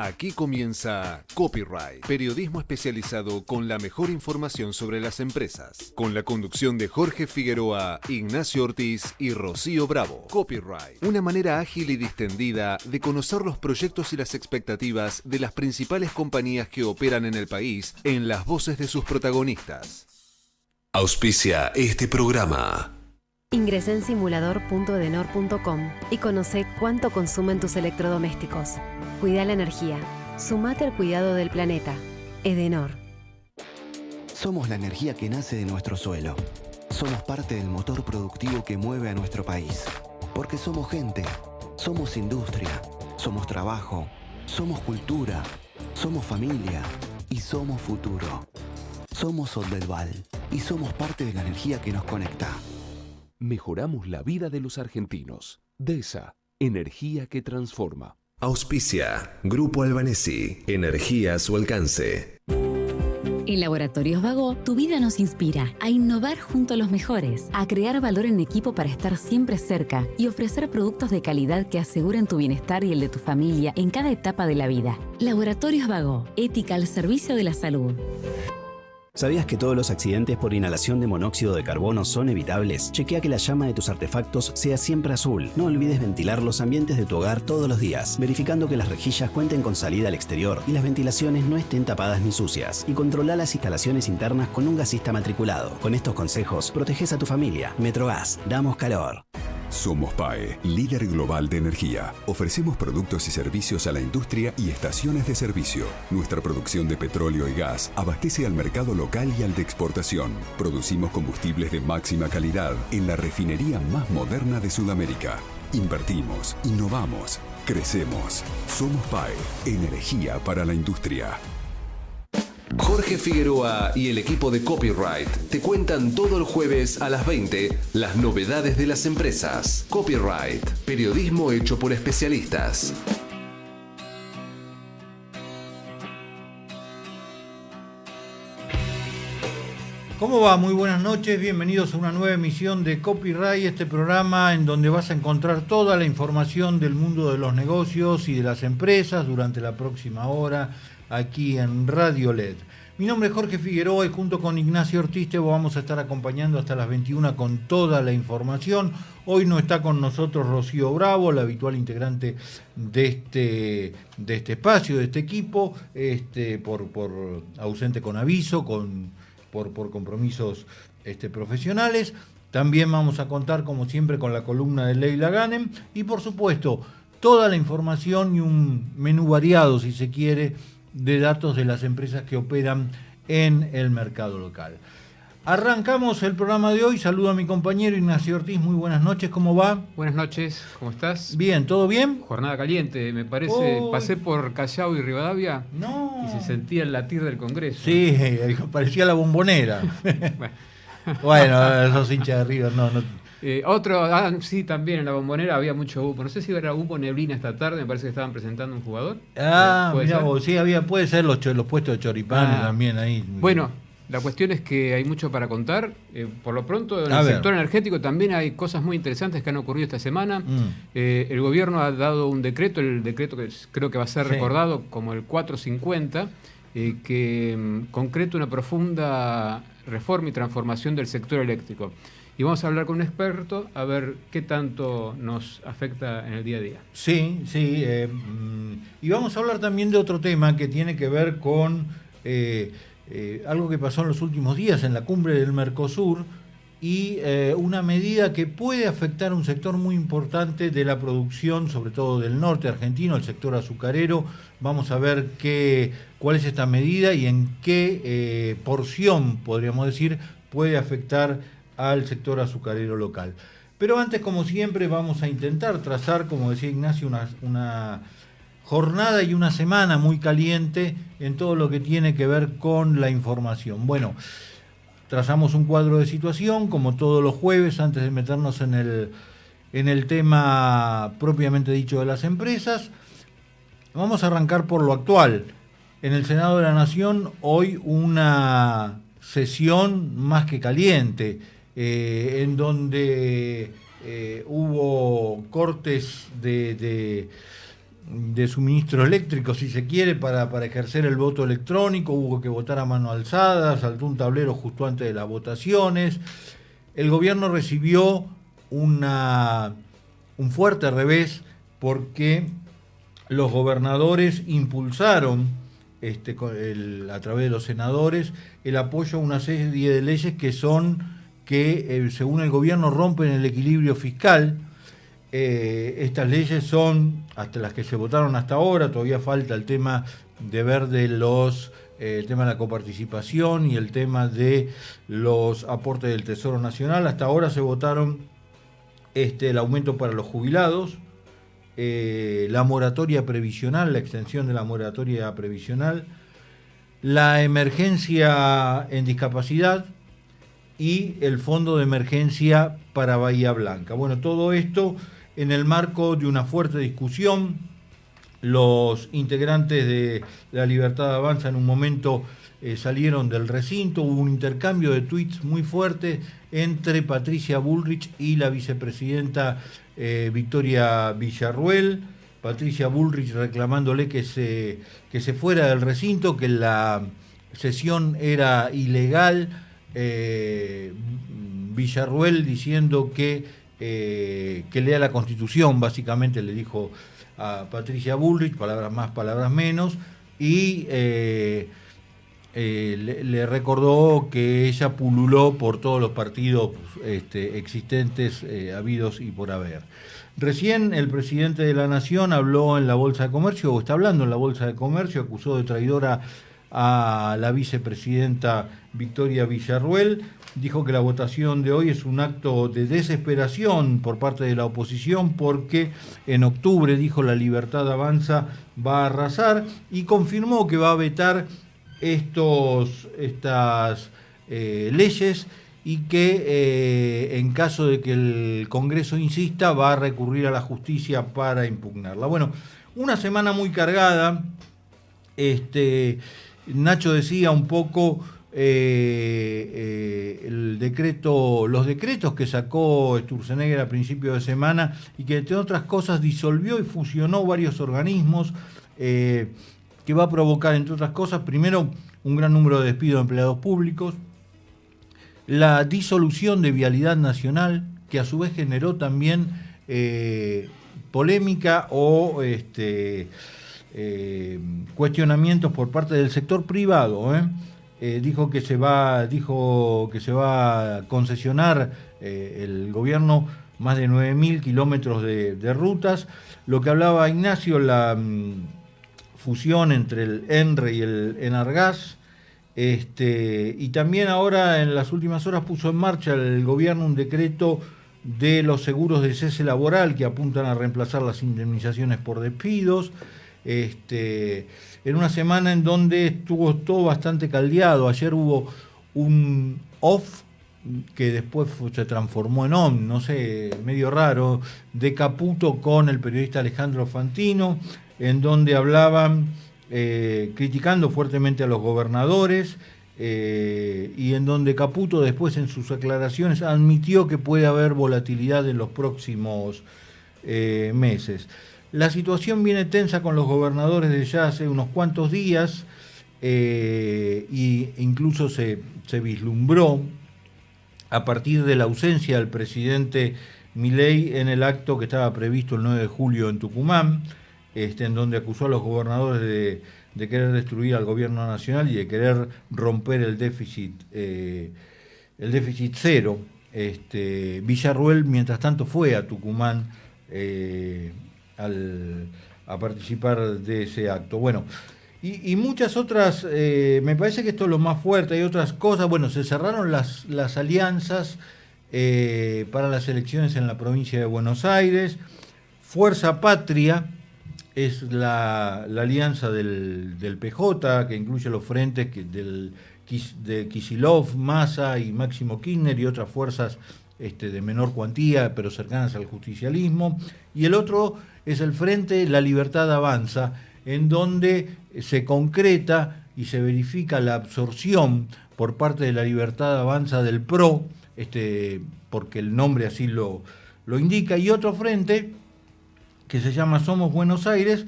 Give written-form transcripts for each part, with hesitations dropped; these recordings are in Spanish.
Aquí comienza Copyright, periodismo especializado con la mejor información sobre las empresas. Con la conducción de Jorge Figueroa, Ignacio Ortiz y Rocío Bravo. Copyright, una manera ágil y distendida de conocer los proyectos y las expectativas de las principales compañías que operan en el país en las voces de sus protagonistas. Auspicia este programa. Ingresá en simulador.edenor.com y conoce cuánto consumen tus electrodomésticos. Cuida la energía. Sumate al cuidado del planeta. Edenor. Somos la energía que nace de nuestro suelo. Somos parte del motor productivo que mueve a nuestro país. Porque somos gente, somos industria, somos trabajo, somos cultura, somos familia y somos futuro. Somos Oldelval y somos parte de la energía que nos conecta. Mejoramos la vida de los argentinos. DESA, energía que transforma. Auspicia Grupo Albanesi, energía a su alcance. En Laboratorios Vago, tu vida nos inspira a innovar junto a los mejores, a crear valor en equipo para estar siempre cerca y ofrecer productos de calidad que aseguren tu bienestar y el de tu familia en cada etapa de la vida. Laboratorios Vago, ética al servicio de la salud. ¿Sabías que todos los accidentes por inhalación de monóxido de carbono son evitables? Chequea que la llama de tus artefactos sea siempre azul. No olvides ventilar los ambientes de tu hogar todos los días, verificando que las rejillas cuenten con salida al exterior y las ventilaciones no estén tapadas ni sucias. Y controla las instalaciones internas con un gasista matriculado. Con estos consejos, proteges a tu familia. Metrogas, damos calor. Somos PAE, líder global de energía. Ofrecemos productos y servicios a la industria y estaciones de servicio. Nuestra producción de petróleo y gas abastece al mercado local y al de exportación. Producimos combustibles de máxima calidad en la refinería más moderna de Sudamérica. Invertimos, innovamos, crecemos. Somos PAE, energía para la industria. Jorge Figueroa y el equipo de Copyright te cuentan todo el jueves a las 20 las novedades de las empresas. Copyright, periodismo hecho por especialistas. ¿Cómo va? Muy buenas noches, bienvenidos a una nueva emisión de Copyright, este programa en donde vas a encontrar toda la información del mundo de los negocios y de las empresas durante la próxima hora aquí en Radio LED. Mi nombre es Jorge Figueroa y junto con Ignacio Ortiz te vamos a estar acompañando hasta las 21 con toda la información. Hoy no está con nosotros Rocío Bravo, la habitual integrante de este espacio, de este equipo, por ausente con aviso, por compromisos profesionales. También vamos a contar, como siempre, con la columna de Leila Ganem y, por supuesto, toda la información y un menú variado, si se quiere, de datos de las empresas que operan en el mercado local. Arrancamos el programa de hoy. Saludo a mi compañero Ignacio Ortiz. Muy buenas noches, ¿cómo va? Buenas noches, ¿cómo estás? Bien, ¿todo bien? Jornada caliente, me parece. Pasé por Callao y Rivadavia y se sentía el latir del Congreso. Sí, parecía la Bombonera. Bueno, esos hinchas de River, no. Sí, también en la Bombonera había mucho humo. No sé si era humo, neblina esta tarde, me parece que estaban presentando un jugador. Mirá vos, sí, puede ser los puestos de choripanes también ahí. Bueno, la cuestión es que hay mucho para contar. Por lo pronto, en el sector energético también hay cosas muy interesantes que han ocurrido esta semana. El gobierno ha dado un decreto, el decreto que creo que va a ser recordado como el 450, que concreta una profunda reforma y transformación del sector eléctrico. Y vamos a hablar con un experto a ver qué tanto nos afecta en el día a día. Sí. Y vamos a hablar también de otro tema que tiene que ver con algo que pasó en los últimos días en la cumbre del Mercosur y una medida que puede afectar un sector muy importante de la producción, sobre todo del norte argentino, el sector azucarero. Vamos a ver cuál es esta medida y en qué porción, podríamos decir, puede afectar al sector azucarero local. Pero antes, como siempre, vamos a intentar trazar, como decía Ignacio, una jornada y una semana muy caliente en todo lo que tiene que ver con la información. Bueno, trazamos un cuadro de situación, como todos los jueves, antes de meternos en el tema propiamente dicho de las empresas. Vamos a arrancar por lo actual. En el Senado de la Nación, hoy una sesión más que caliente, en donde hubo cortes de suministro eléctrico, si se quiere, para ejercer el voto electrónico. Hubo que votar a mano alzada, saltó un tablero justo antes de las votaciones. El gobierno recibió un fuerte revés porque los gobernadores impulsaron a través de los senadores el apoyo a una serie de leyes que según el gobierno rompen el equilibrio fiscal. Estas leyes son hasta las que se votaron hasta ahora. Todavía falta el tema de ver el tema de la coparticipación y el tema de los aportes del Tesoro Nacional. Hasta ahora se votaron el aumento para los jubilados, la moratoria previsional, la extensión de la moratoria previsional, la emergencia en discapacidad y el fondo de emergencia para Bahía Blanca. Bueno, todo esto en el marco de una fuerte discusión. Los integrantes de La Libertad Avanza en un momento salieron del recinto. Hubo un intercambio de tweets muy fuerte entre Patricia Bullrich y la vicepresidenta Victoria Villarruel. Patricia Bullrich reclamándole que se fuera del recinto, que la sesión era ilegal. Villarruel diciendo que lea la Constitución, básicamente le dijo a Patricia Bullrich, palabras más, palabras menos, y le recordó que ella pululó por todos los partidos existentes, habidos y por haber. Recién el presidente de la Nación habló en la Bolsa de Comercio, o está hablando en la Bolsa de Comercio, acusó de traidora a la vicepresidenta Victoria Villarruel. Dijo que la votación de hoy es un acto de desesperación por parte de la oposición porque en octubre, dijo, La Libertad Avanza va a arrasar, y confirmó que va a vetar estas leyes y que en caso de que el Congreso insista va a recurrir a la justicia para impugnarla. Bueno, una semana muy cargada. Nacho decía un poco los decretos que sacó Sturzenegger a principio de semana y que, entre otras cosas, disolvió y fusionó varios organismos, que va a provocar, entre otras cosas, primero, un gran número de despidos de empleados públicos, la disolución de Vialidad Nacional, que a su vez generó también polémica o cuestionamientos por parte del sector privado. Dijo que se va a concesionar el gobierno más de 9.000 kilómetros de rutas. Lo que hablaba Ignacio, la fusión entre el ENRE y el Enargas. Y también ahora, en las últimas horas, puso en marcha el gobierno un decreto de los seguros de cese laboral que apuntan a reemplazar las indemnizaciones por despidos. En una semana en donde estuvo todo bastante caldeado. Ayer hubo un off que después se transformó en on, no sé, medio raro, de Caputo con el periodista Alejandro Fantino, en donde hablaban criticando fuertemente a los gobernadores, y en donde Caputo después en sus aclaraciones admitió que puede haber volatilidad en los próximos meses. La situación viene tensa con los gobernadores desde ya hace unos cuantos días, y incluso se vislumbró a partir de la ausencia del presidente Milei en el acto que estaba previsto el 9 de julio en Tucumán, en donde acusó a los gobernadores de querer destruir al gobierno nacional y de querer romper el déficit cero. Villarruel, mientras tanto, fue a Tucumán a participar de ese acto. Bueno, y muchas otras, me parece que esto es lo más fuerte. Hay otras cosas. Bueno, se cerraron las alianzas para las elecciones en la provincia de Buenos Aires. Fuerza Patria es la alianza del PJ, que incluye los frentes de Kicillof, Massa y Máximo Kirchner y otras fuerzas de menor cuantía, pero cercanas al justicialismo. Y el otro es el Frente La Libertad Avanza, en donde se concreta y se verifica la absorción por parte de La Libertad Avanza del PRO, porque el nombre así lo indica, y otro frente que se llama Somos Buenos Aires,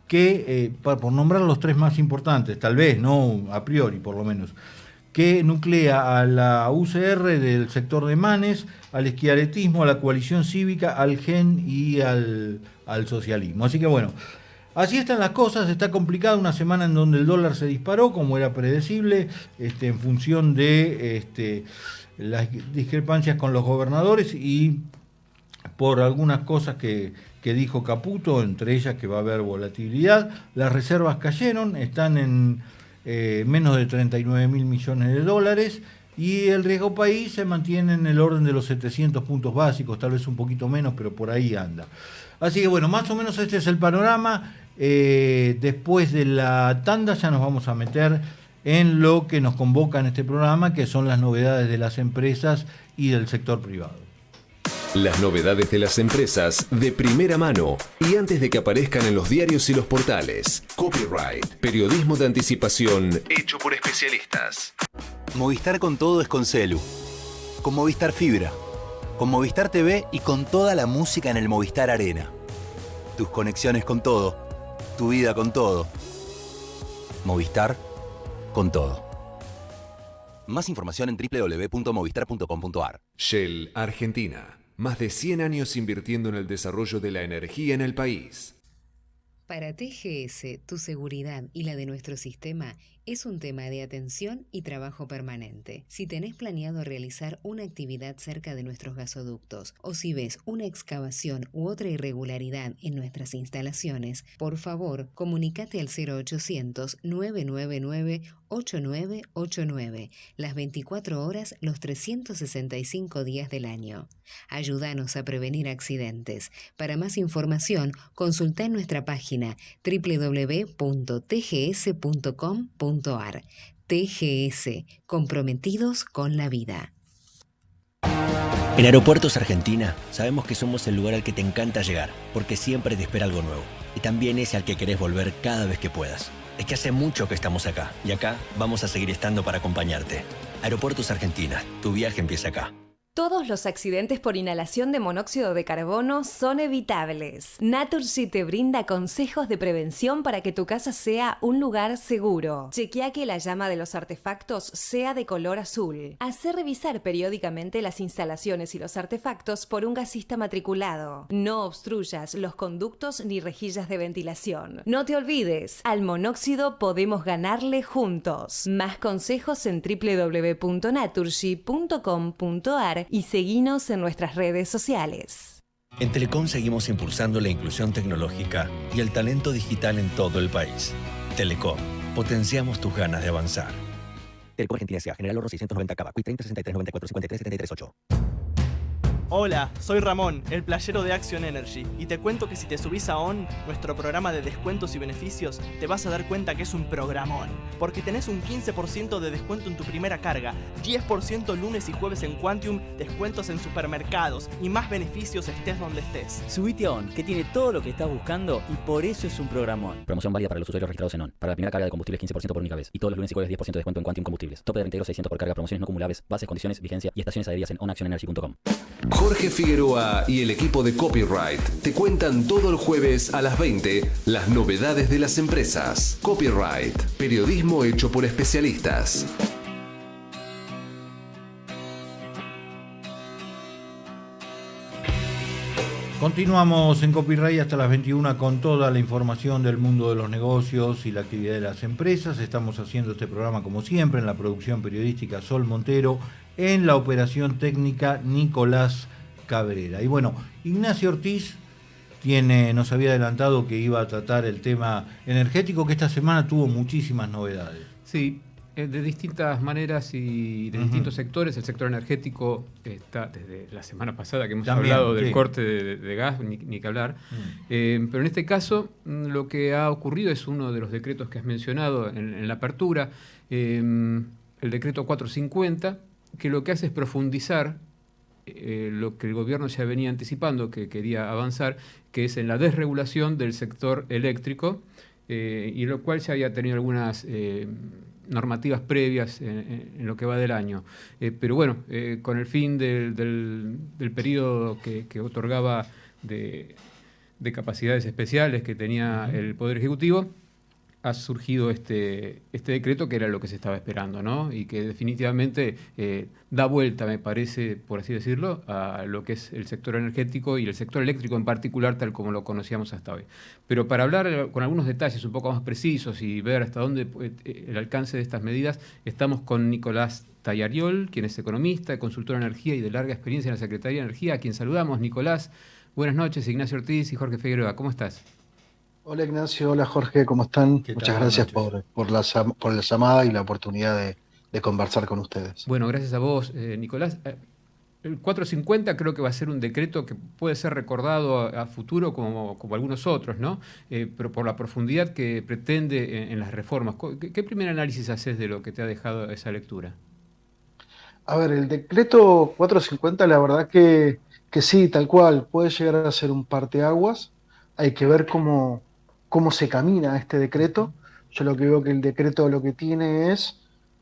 que, por nombrar los 3 más importantes, tal vez, no a priori por lo menos, que nuclea a la UCR del sector de Manes, al esquiaretismo, a la coalición cívica, al GEN y al socialismo. Así que bueno, así están las cosas, está complicada una semana en donde el dólar se disparó, como era predecible, en función de las discrepancias con los gobernadores y por algunas cosas que dijo Caputo, entre ellas que va a haber volatilidad. Las reservas cayeron, están en menos de 39.000 millones de dólares y el riesgo país se mantiene en el orden de los 700 puntos básicos, tal vez un poquito menos, pero por ahí anda. Así que bueno, más o menos este es el panorama. Después de la tanda ya nos vamos a meter en lo que nos convoca en este programa, que son las novedades de las empresas y del sector privado. Las novedades de las empresas de primera mano y antes de que aparezcan en los diarios y los portales. Copyright, periodismo de anticipación hecho por especialistas. Movistar con todo es con Celu. Con Movistar Fibra. Con Movistar TV y con toda la música en el Movistar Arena. Tus conexiones con todo. Tu vida con todo. Movistar con todo. Más información en www.movistar.com.ar. Shell Argentina. Más de 100 años invirtiendo en el desarrollo de la energía en el país. Para TGS, tu seguridad y la de nuestro sistema es un tema de atención y trabajo permanente. Si tenés planeado realizar una actividad cerca de nuestros gasoductos o si ves una excavación u otra irregularidad en nuestras instalaciones, por favor, comunícate al 0800-999-8989, las 24 horas, los 365 días del año. Ayúdanos a prevenir accidentes. Para más información, consulta en nuestra página www.tgs.com.ar. TGS, comprometidos con la vida. En Aeropuertos Argentina sabemos que somos el lugar al que te encanta llegar, porque siempre te espera algo nuevo. Y también es al que querés volver cada vez que puedas. Es que hace mucho que estamos acá, y acá vamos a seguir estando para acompañarte. Aeropuertos Argentina, tu viaje empieza acá. Todos los accidentes por inhalación de monóxido de carbono son evitables. Naturgy te brinda consejos de prevención para que tu casa sea un lugar seguro. Chequea que la llama de los artefactos sea de color azul. Hacé revisar periódicamente las instalaciones y los artefactos por un gasista matriculado. No obstruyas los conductos ni rejillas de ventilación. No te olvides, al monóxido podemos ganarle juntos. Más consejos en www.naturgy.com.ar y seguinos en nuestras redes sociales. En Telecom seguimos impulsando la inclusión tecnológica y el talento digital en todo el país. Telecom, potenciamos tus ganas de avanzar. Telecom Argentina S.A. General Oro 690 Cava, Q 30 63 94 53 73 8. Hola, soy Ramón, el playero de Action Energy, y te cuento que si te subís a ON, nuestro programa de descuentos y beneficios, te vas a dar cuenta que es un programón, porque tenés un 15% de descuento en tu primera carga, 10% lunes y jueves en Quantium, descuentos en supermercados y más beneficios estés donde estés. Subite a ON, que tiene todo lo que estás buscando y por eso es un programón. Promoción válida para los usuarios registrados en ON. Para la primera carga de combustibles 15% por única vez, y todos los lunes y jueves 10% de descuento en Quantium Combustibles. Tope de reintegro 600 por carga, promociones no acumulables, bases, condiciones, vigencia y estaciones adheridas en onactionenergy.com. Jorge Figueroa y el equipo de Copyright te cuentan todo el jueves a las 20 las novedades de las empresas. Copyright, periodismo hecho por especialistas. Continuamos en Copyright hasta las 21 con toda la información del mundo de los negocios y la actividad de las empresas. Estamos haciendo este programa como siempre en la producción periodística Sol Montero, en la operación técnica Nicolás Cabrera. Y bueno, Ignacio Ortiz nos había adelantado que iba a tratar el tema energético, que esta semana tuvo muchísimas novedades. Sí, de distintas maneras y de distintos sectores. El sector energético está desde la semana pasada que hemos hablado del corte de gas, ni que hablar. Pero en este caso lo que ha ocurrido es uno de los decretos que has mencionado en la apertura, el decreto 450, que lo que hace es profundizar lo que el gobierno ya venía anticipando, que quería avanzar, que es en la desregulación del sector eléctrico, y lo cual ya había tenido algunas normativas previas en lo que va del año. Pero bueno, con el fin del periodo que otorgaba de de capacidades especiales que tenía el Poder Ejecutivo, ha surgido este decreto que era lo que se estaba esperando, ¿no? Y que definitivamente da vuelta, me parece, por así decirlo, a lo que es el sector energético y el sector eléctrico en particular, tal como lo conocíamos hasta hoy. Pero para hablar con algunos detalles un poco más precisos y ver hasta dónde el alcance de estas medidas, estamos con Nicolás Tallariol, quien es economista, consultor en energía y de larga experiencia en la Secretaría de Energía, a quien saludamos. Nicolás, buenas noches. Ignacio Ortiz y Jorge Figueroa, ¿cómo estás? Hola Ignacio, hola Jorge, ¿cómo están? Muchas gracias por la llamada y la oportunidad de conversar con ustedes. Bueno, gracias a vos, Nicolás. El 450 creo que va a ser un decreto que puede ser recordado a futuro como algunos otros, ¿no? Pero por la profundidad que pretende en las reformas. ¿Qué primer análisis haces de lo que te ha dejado esa lectura? A ver, el decreto 450, la verdad que sí, tal cual, puede llegar a ser un parteaguas. Hay que ver cómo se camina este decreto. Yo lo que veo que el decreto lo que tiene es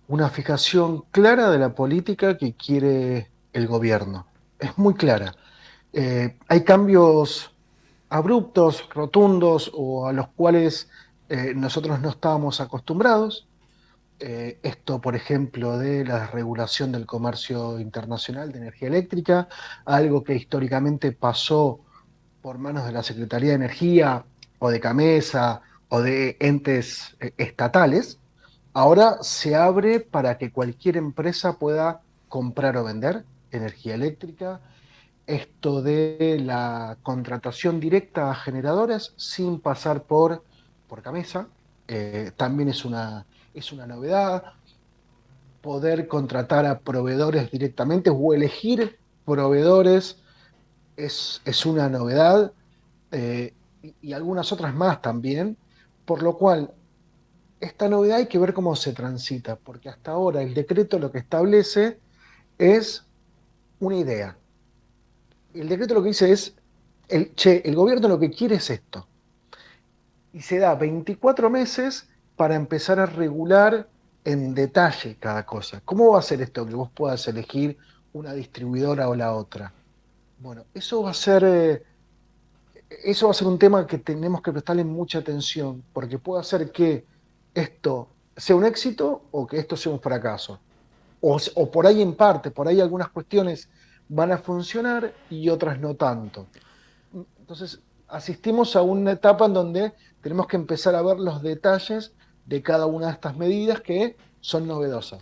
una fijación clara de la política que quiere el gobierno. Es muy clara. Hay cambios abruptos, rotundos, o a los cuales nosotros no estábamos acostumbrados. Esto, por ejemplo, de la regulación del comercio internacional de energía eléctrica, algo que históricamente pasó por manos de la Secretaría de Energía o de CAMESA o de entes estatales, ahora se abre para que cualquier empresa pueda comprar o vender energía eléctrica. Esto de la contratación directa a generadores sin pasar por CAMESA, también es una novedad. Poder contratar a proveedores directamente o elegir proveedores es una novedad, y algunas otras más también, por lo cual esta novedad hay que ver cómo se transita, porque hasta ahora el decreto lo que establece es una idea. El decreto lo que dice es, el gobierno lo que quiere es esto, y se da 24 meses para empezar a regular en detalle cada cosa. ¿Cómo va a ser esto que vos puedas elegir una distribuidora o la otra? Bueno, eso va a ser un tema que tenemos que prestarle mucha atención, porque puede hacer que esto sea un éxito o que esto sea un fracaso. O por ahí en parte, por ahí algunas cuestiones van a funcionar y otras no tanto. Entonces, asistimos a una etapa en donde tenemos que empezar a ver los detalles de cada una de estas medidas que son novedosas.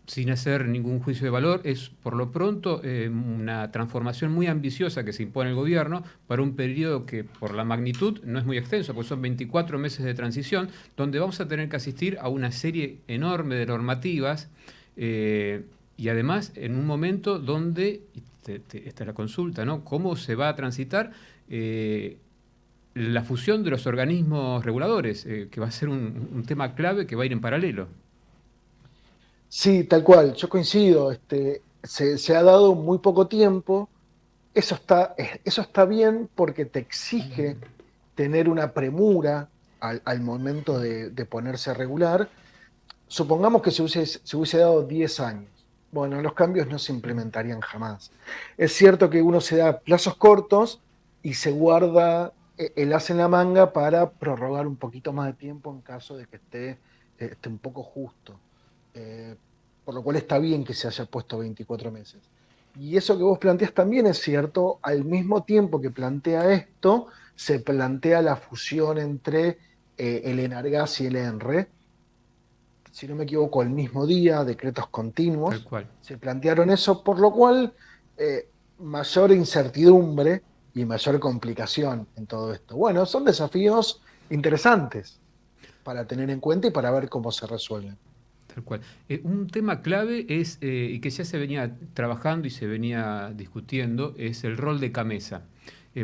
Sin hacer ningún juicio de valor, es por lo pronto una transformación muy ambiciosa que se impone el gobierno para un periodo que por la magnitud no es muy extenso, pues son 24 meses de transición, donde vamos a tener que asistir a una serie enorme de normativas y además en un momento donde, esta es la consulta, ¿no? ¿Cómo se va a transitar la fusión de los organismos reguladores, que va a ser un tema clave que va a ir en paralelo? Sí, tal cual, yo coincido. Se ha dado muy poco tiempo. Eso está bien porque te exige tener una premura al momento de ponerse a regular. Supongamos que se hubiese dado 10 años. Bueno, los cambios no se implementarían jamás. Es cierto que uno se da plazos cortos y se guarda el as en la manga para prorrogar un poquito más de tiempo en caso de que esté un poco justo. Por lo cual está bien que se haya puesto 24 meses. Y eso que vos planteas también es cierto, al mismo tiempo que plantea esto, se plantea la fusión entre el Enargas y el ENRE, si no me equivoco, el mismo día, decretos continuos. Tal cual. Se plantearon eso, por lo cual mayor incertidumbre y mayor complicación en todo esto. Bueno, son desafíos interesantes para tener en cuenta y para ver cómo se resuelven. Tal cual. Un tema clave es, y que ya se venía trabajando y se venía discutiendo, es el rol de CAMESA.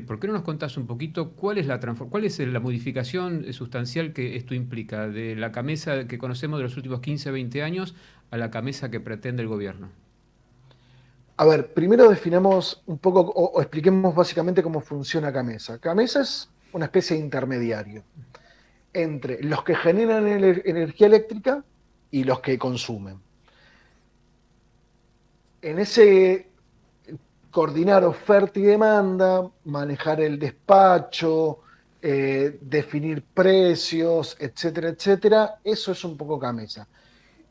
¿Por qué no nos contás un poquito cuál es la modificación sustancial que esto implica, de la CAMESA que conocemos de los últimos 15, 20 años a la CAMESA que pretende el gobierno? A ver, primero definamos un poco o expliquemos básicamente cómo funciona CAMESA. CAMESA es una especie de intermediario entre los que generan energía eléctrica y los que consumen. coordinar oferta y demanda, manejar el despacho, definir precios, etcétera, etcétera. Eso es un poco Gamesa.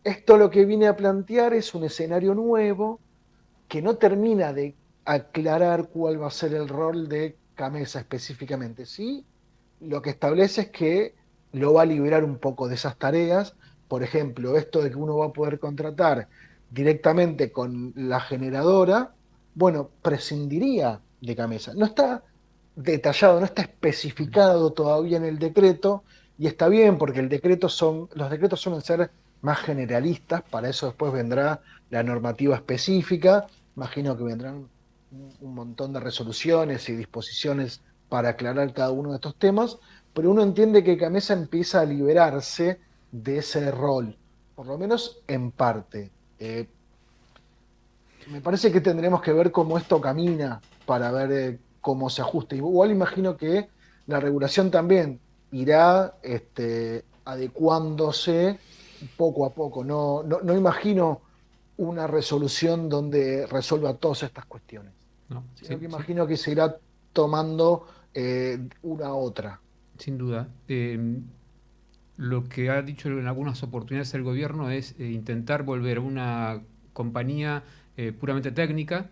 Esto lo que viene a plantear es un escenario nuevo que no termina de aclarar cuál va a ser el rol de Gamesa específicamente. Sí, lo que establece es que lo va a liberar un poco de esas tareas. Por ejemplo, esto de que uno va a poder contratar directamente con la generadora, bueno, prescindiría de Gamesa. No está detallado, no está especificado todavía en el decreto, y está bien porque los decretos suelen ser más generalistas, para eso después vendrá la normativa específica, imagino que vendrán un montón de resoluciones y disposiciones para aclarar cada uno de estos temas, pero uno entiende que Gamesa empieza a liberarse de ese rol, por lo menos en parte. Me parece que tendremos que ver cómo esto camina para ver cómo se ajusta. Igual imagino que la regulación también irá adecuándose poco a poco. No imagino una resolución donde resuelva todas estas cuestiones. No, sino que imagino que se irá tomando una a otra. Sin duda. Lo que ha dicho en algunas oportunidades el gobierno es intentar volver a una compañía puramente técnica,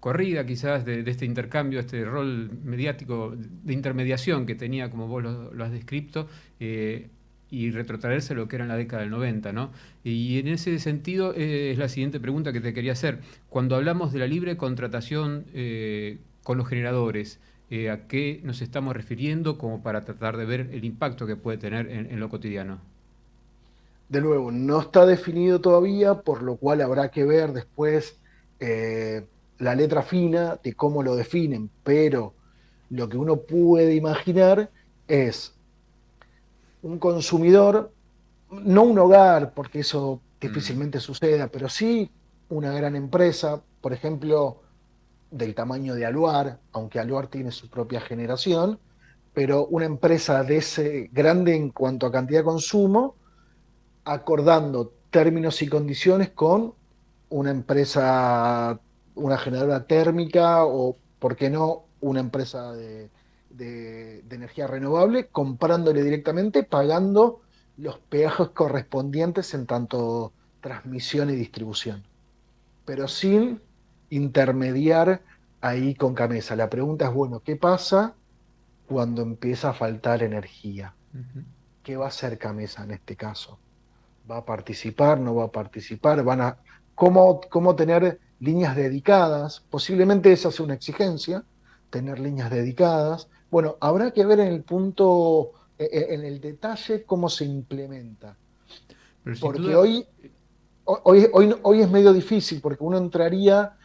corrida quizás de este intercambio, este rol mediático de intermediación que tenía, como vos lo has descrito, y retrotraerse a lo que era en la década del 90, ¿no? Y en ese sentido es la siguiente pregunta que te quería hacer. Cuando hablamos de la libre contratación con los generadores, ¿a qué nos estamos refiriendo como para tratar de ver el impacto que puede tener en lo cotidiano? De nuevo, no está definido todavía, por lo cual habrá que ver después la letra fina de cómo lo definen, pero lo que uno puede imaginar es un consumidor, no un hogar, porque eso difícilmente suceda, pero sí una gran empresa, por ejemplo, del tamaño de Aluar, aunque Aluar tiene su propia generación, pero una empresa de ese grande en cuanto a cantidad de consumo, acordando términos y condiciones con una empresa, una generadora térmica o, ¿por qué no?, una empresa de energía renovable, comprándole directamente, pagando los peajes correspondientes en tanto transmisión y distribución, pero sin intermediar ahí con Gamesa. La pregunta es, bueno, ¿qué pasa cuando empieza a faltar energía? ¿Qué va a hacer Gamesa en este caso? ¿Va a participar? ¿No va a participar? ¿Cómo tener líneas dedicadas? Posiblemente esa sea una exigencia, tener líneas dedicadas. Bueno, habrá que ver en el punto, en el detalle, cómo se implementa. Porque hoy es medio difícil, porque uno entraría,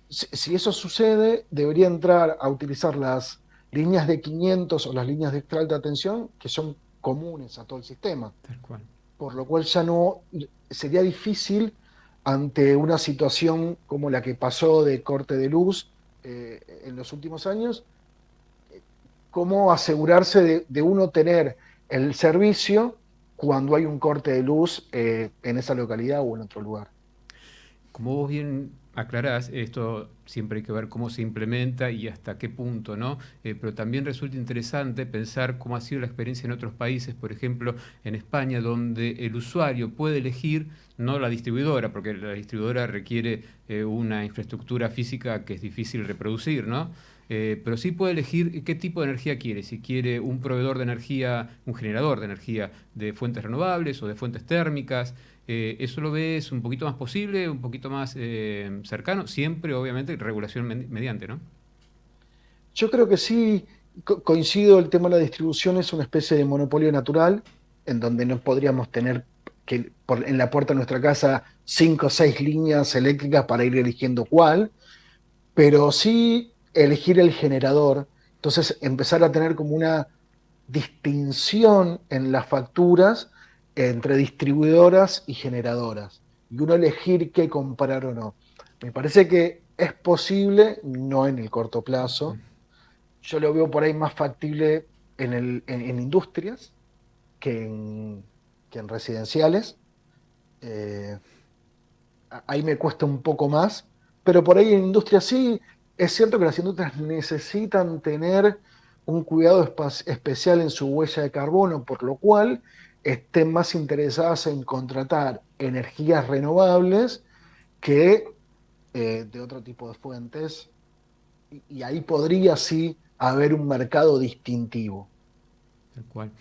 si eso sucede, debería entrar a utilizar las líneas de 500 o las líneas de extra alta tensión, que son comunes a todo el sistema. Tal cual. Por lo cual ya no sería difícil ante una situación como la que pasó de corte de luz en los últimos años, cómo asegurarse de uno tener el servicio cuando hay un corte de luz en esa localidad o en otro lugar. Como vos bien aclarás, esto siempre hay que ver cómo se implementa y hasta qué punto, ¿no? Pero también resulta interesante pensar cómo ha sido la experiencia en otros países, por ejemplo, en España, donde el usuario puede elegir, no la distribuidora, porque la distribuidora requiere una infraestructura física que es difícil reproducir, ¿no? Pero sí puede elegir qué tipo de energía quiere, si quiere un proveedor de energía, un generador de energía de fuentes renovables o de fuentes térmicas. ¿Eso lo ves un poquito más posible, un poquito más cercano? Siempre, obviamente, regulación mediante, ¿no? Yo creo que sí, coincido, el tema de la distribución es una especie de monopolio natural, en donde no podríamos tener en la puerta de nuestra casa 5 o 6 líneas eléctricas para ir eligiendo cuál, pero sí elegir el generador, entonces empezar a tener como una distinción en las facturas entre distribuidoras y generadoras, y uno elegir qué comprar o no. Me parece que es posible, no en el corto plazo. Yo lo veo por ahí más factible en industrias que en residenciales. Ahí me cuesta un poco más, pero por ahí en industria sí. Es cierto que las industrias necesitan tener un cuidado especial en su huella de carbono, por lo cual estén más interesadas en contratar energías renovables que de otro tipo de fuentes, y ahí podría sí haber un mercado distintivo. Tal cual.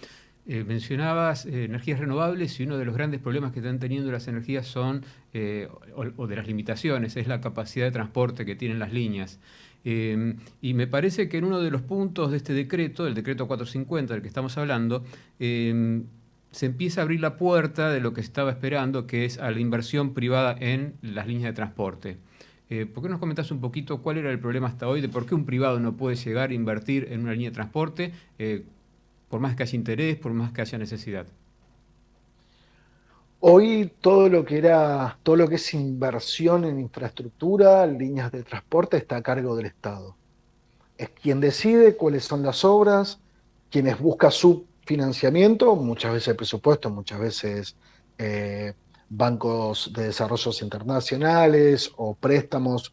Mencionabas energías renovables, y uno de los grandes problemas que están teniendo las energías son, o de las limitaciones, es la capacidad de transporte que tienen las líneas. Y me parece que en uno de los puntos de este decreto, el decreto 450 del que estamos hablando, se empieza a abrir la puerta de lo que estaba esperando, que es a la inversión privada en las líneas de transporte. ¿Por qué nos comentás un poquito cuál era el problema hasta hoy de por qué un privado no puede llegar a invertir en una línea de transporte, por más que haya interés, por más que haya necesidad? Hoy todo lo que es inversión en infraestructura, líneas de transporte, está a cargo del Estado. Es quien decide cuáles son las obras, quienes busca su financiamiento, muchas veces presupuesto, muchas veces bancos de desarrollos internacionales o préstamos,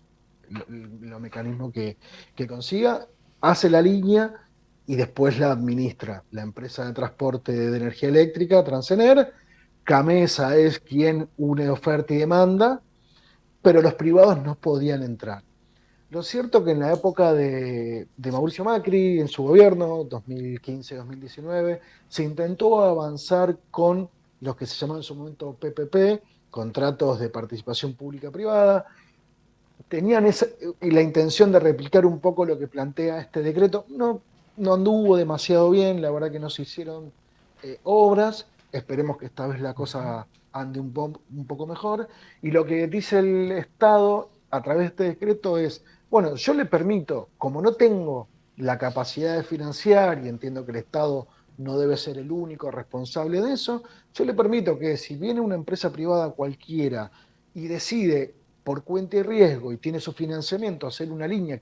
los mecanismos que consiga, hace la línea y después la administra la empresa de transporte de energía eléctrica, Transener. Camesa es quien une oferta y demanda, pero los privados no podían entrar. Lo cierto que en la época de Mauricio Macri, en su gobierno, 2015-2019, se intentó avanzar con los que se llamaban en su momento PPP, contratos de participación pública-privada. Tenían la intención de replicar un poco lo que plantea este decreto. No anduvo demasiado bien, la verdad que no se hicieron obras. Esperemos que esta vez la cosa ande un poco mejor. Y lo que dice el Estado a través de este decreto es, bueno, yo le permito, como no tengo la capacidad de financiar, y entiendo que el Estado no debe ser el único responsable de eso, yo le permito que si viene una empresa privada cualquiera y decide por cuenta y riesgo y tiene su financiamiento hacer una línea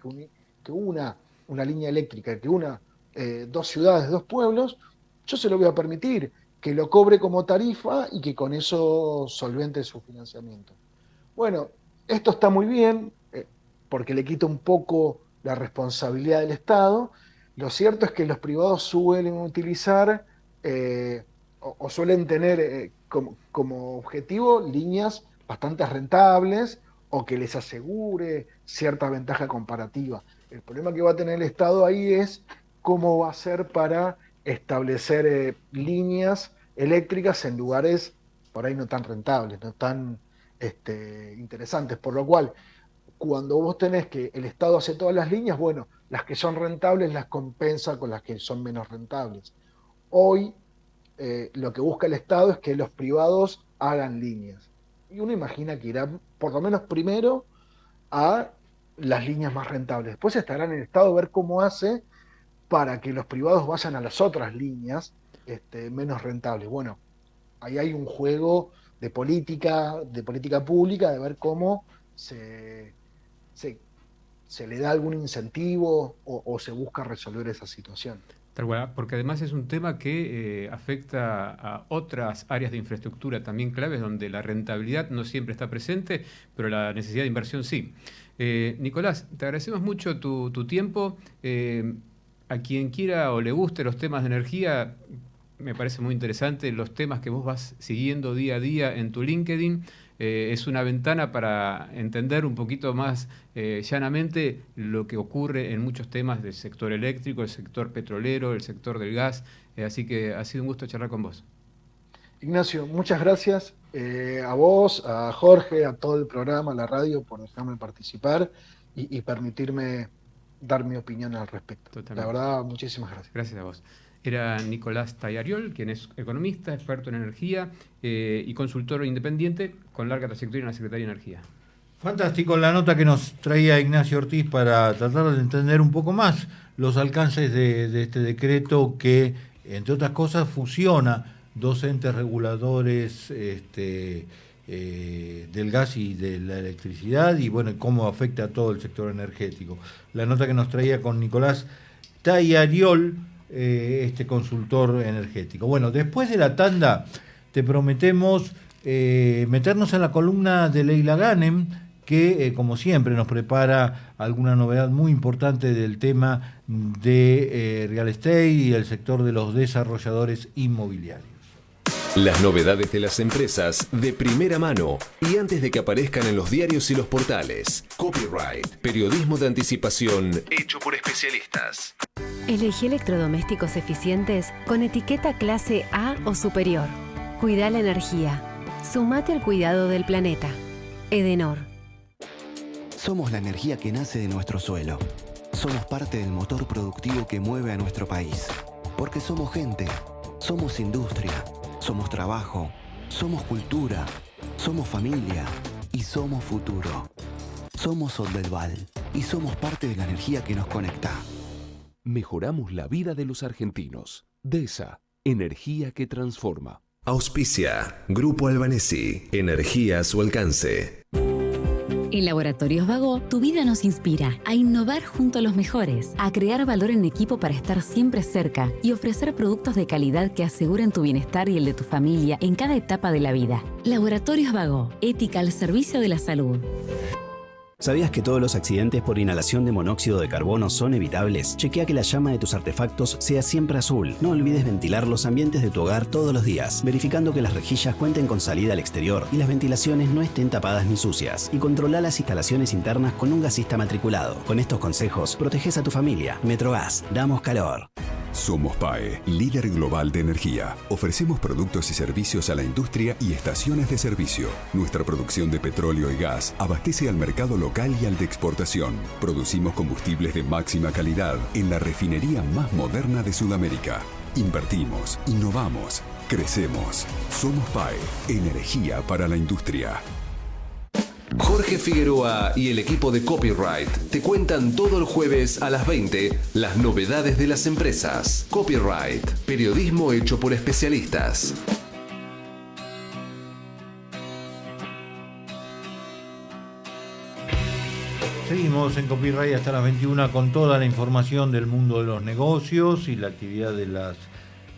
una línea eléctrica que una 2 ciudades, 2 pueblos, yo se lo voy a permitir, que lo cobre como tarifa y que con eso solvente su financiamiento. Bueno, esto está muy bien, porque le quita un poco la responsabilidad del Estado. Lo cierto es que los privados suelen utilizar o suelen tener como objetivo líneas bastante rentables o que les asegure cierta ventaja comparativa. El problema que va a tener el Estado ahí es cómo va a hacer para establecer líneas eléctricas en lugares por ahí no tan rentables, no tan interesantes, por lo cual cuando vos tenés que el Estado hace todas las líneas, bueno, las que son rentables las compensa con las que son menos rentables. Hoy lo que busca el Estado es que los privados hagan líneas. Y uno imagina que irá por lo menos primero a las líneas más rentables. Después estará en el Estado ver cómo hace para que los privados vayan a las otras líneas menos rentables. Bueno, ahí hay un juego de política pública, de ver cómo se le da algún incentivo o se busca resolver esa situación. Tal cual, porque además es un tema que afecta a otras áreas de infraestructura también claves, donde la rentabilidad no siempre está presente, pero la necesidad de inversión sí. Nicolás, te agradecemos mucho tu tiempo. A quien quiera o le guste los temas de energía, me parece muy interesante los temas que vos vas siguiendo día a día en tu LinkedIn. Es una ventana para entender un poquito más llanamente lo que ocurre en muchos temas del sector eléctrico, el sector petrolero, el sector del gas. Así que ha sido un gusto charlar con vos. Ignacio, muchas gracias a vos, a Jorge, a todo el programa, a la radio, por dejarme participar y permitirme dar mi opinión al respecto. Totalmente. La verdad, muchísimas gracias. Gracias a vos. Era Nicolás Tayariol, quien es economista, experto en energía y consultor independiente con larga trayectoria en la Secretaría de Energía. Fantástico la nota que nos traía Ignacio Ortiz para tratar de entender un poco más los alcances de este decreto que, entre otras cosas, fusiona 2 entes reguladores del gas y de la electricidad y, bueno, cómo afecta a todo el sector energético. La nota que nos traía con Nicolás Tayariol, consultor energético. Bueno, después de la tanda te prometemos meternos en la columna de Leila Ghanem, que como siempre nos prepara alguna novedad muy importante del tema de real estate y el sector de los desarrolladores inmobiliarios. Las novedades de las empresas de primera mano y antes de que aparezcan en los diarios y los portales. Copyright, periodismo de anticipación hecho por especialistas. Elegí electrodomésticos eficientes con etiqueta clase A o superior. Cuida la energía. Sumate al cuidado del planeta. Edenor. Somos la energía que nace de nuestro suelo. Somos parte del motor productivo que mueve a nuestro país. Porque somos gente, somos industria, somos trabajo, somos cultura, somos familia y somos futuro. Somos Oldelval y somos parte de la energía que nos conecta. Mejoramos la vida de los argentinos. DESA, energía que transforma. Auspicia, Grupo Albanesi, energía a su alcance. En Laboratorios Vago, tu vida nos inspira a innovar junto a los mejores, a crear valor en equipo para estar siempre cerca y ofrecer productos de calidad que aseguren tu bienestar y el de tu familia en cada etapa de la vida. Laboratorios Vago, ética al servicio de la salud. ¿Sabías que todos los accidentes por inhalación de monóxido de carbono son evitables? Chequea que la llama de tus artefactos sea siempre azul. No olvides ventilar los ambientes de tu hogar todos los días, verificando que las rejillas cuenten con salida al exterior y las ventilaciones no estén tapadas ni sucias. Y controla las instalaciones internas con un gasista matriculado. Con estos consejos, proteges a tu familia. Metrogas, damos calor. Somos PAE, líder global de energía. Ofrecemos productos y servicios a la industria y estaciones de servicio. Nuestra producción de petróleo y gas abastece al mercado local y al de exportación. Producimos combustibles de máxima calidad en la refinería más moderna de Sudamérica. Invertimos, innovamos, crecemos. Somos PAE, energía para la industria. Jorge Figueroa y el equipo de Copyright te cuentan todo el jueves a las 20 las novedades de las empresas. Copyright, periodismo hecho por especialistas. Seguimos en Copyright hasta las 21 con toda la información del mundo de los negocios y la actividad de las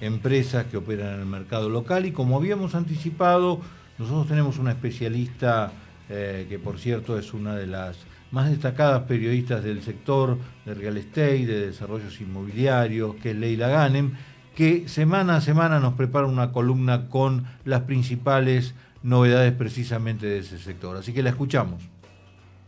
empresas que operan en el mercado local. Y como habíamos anticipado, nosotros tenemos una especialista que por cierto es una de las más destacadas periodistas del sector de real estate, de desarrollos inmobiliarios, que es Leila Ghanem, que semana a semana nos prepara una columna con las principales novedades precisamente de ese sector. Así que la escuchamos.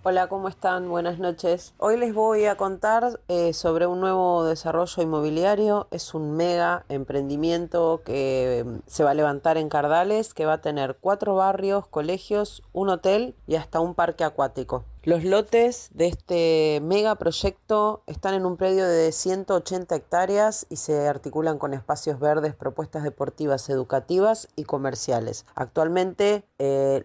Hola, ¿cómo están? Buenas noches. Hoy les voy a contar sobre un nuevo desarrollo inmobiliario. Es un mega emprendimiento que se va a levantar en Cardales, que va a tener 4 barrios, colegios, un hotel y hasta un parque acuático. Los lotes de este mega proyecto están en un predio de 180 hectáreas y se articulan con espacios verdes, propuestas deportivas, educativas y comerciales. Actualmente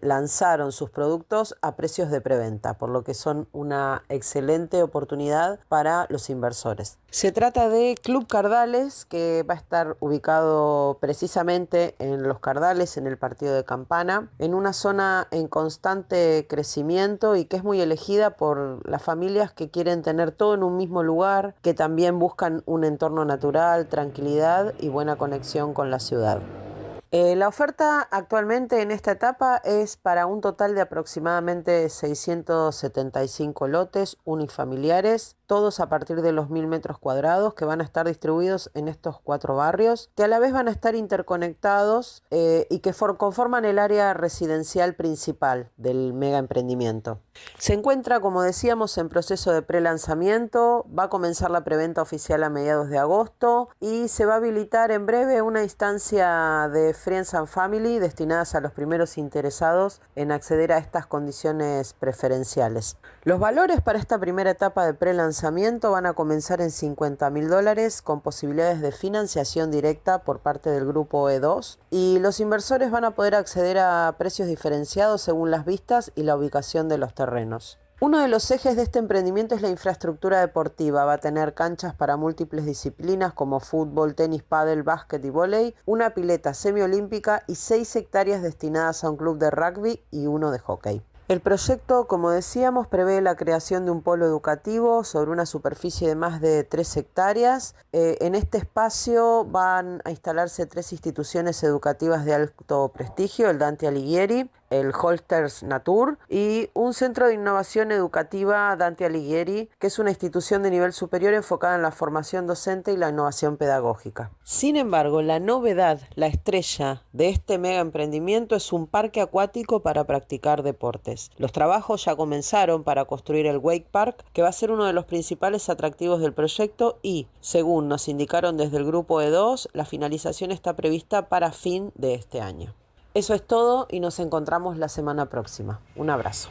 lanzaron sus productos a precios de preventa, por lo que son una excelente oportunidad para los inversores. Se trata de Club Cardales, que va a estar ubicado precisamente en Los Cardales, en el partido de Campana, en una zona en constante crecimiento y que es muy elegida por las familias que quieren tener todo en un mismo lugar, que también buscan un entorno natural, tranquilidad y buena conexión con la ciudad. La oferta actualmente en esta etapa es para un total de aproximadamente 675 lotes unifamiliares, todos a partir de los 1000 metros cuadrados, que van a estar distribuidos en estos 4 barrios, que a la vez van a estar interconectados y que conforman el área residencial principal del mega emprendimiento. Se encuentra, como decíamos, en proceso de prelanzamiento, va a comenzar la preventa oficial a mediados de agosto y se va a habilitar en breve una instancia de Friends and Family destinadas a los primeros interesados en acceder a estas condiciones preferenciales. Los valores para esta primera etapa de prelanzamiento van a comenzar en $50.000 con posibilidades de financiación directa por parte del grupo E2 y los inversores van a poder acceder a precios diferenciados según las vistas y la ubicación de los terrenos. Uno de los ejes de este emprendimiento es la infraestructura deportiva. Va a tener canchas para múltiples disciplinas como fútbol, tenis, pádel, básquet y vóley, una pileta semiolímpica y 6 hectáreas destinadas a un club de rugby y uno de hockey. El proyecto, como decíamos, prevé la creación de un polo educativo sobre una superficie de más de 3 hectáreas. En este espacio van a instalarse 3 instituciones educativas de alto prestigio, el Dante Alighieri, el Holters Natur, y un centro de innovación educativa Dante Alighieri, que es una institución de nivel superior enfocada en la formación docente y la innovación pedagógica. Sin embargo, la novedad, la estrella de este mega emprendimiento es un parque acuático para practicar deportes. Los trabajos ya comenzaron para construir el Wake Park, que va a ser uno de los principales atractivos del proyecto y, según nos indicaron desde el grupo E2, la finalización está prevista para fin de este año. Eso es todo y nos encontramos la semana próxima. Un abrazo.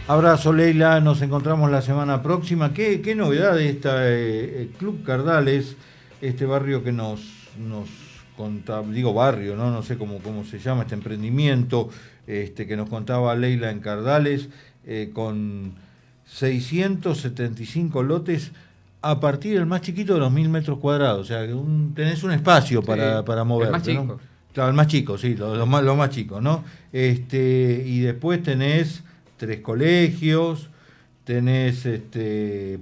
Abrazo, Leila. Nos encontramos la semana próxima. ¿Qué novedad de esta Club Cardales, este barrio que nos contaba, digo barrio, no sé cómo se llama este emprendimiento, que nos contaba Leila en Cardales, con 675 lotes a partir del más chiquito de los 1000 metros cuadrados. O sea, tenés un espacio para moverte. El más chico. ¿No? Claro, el más chico, sí, lo más chico, ¿no? Y después tenés 3 colegios, tenés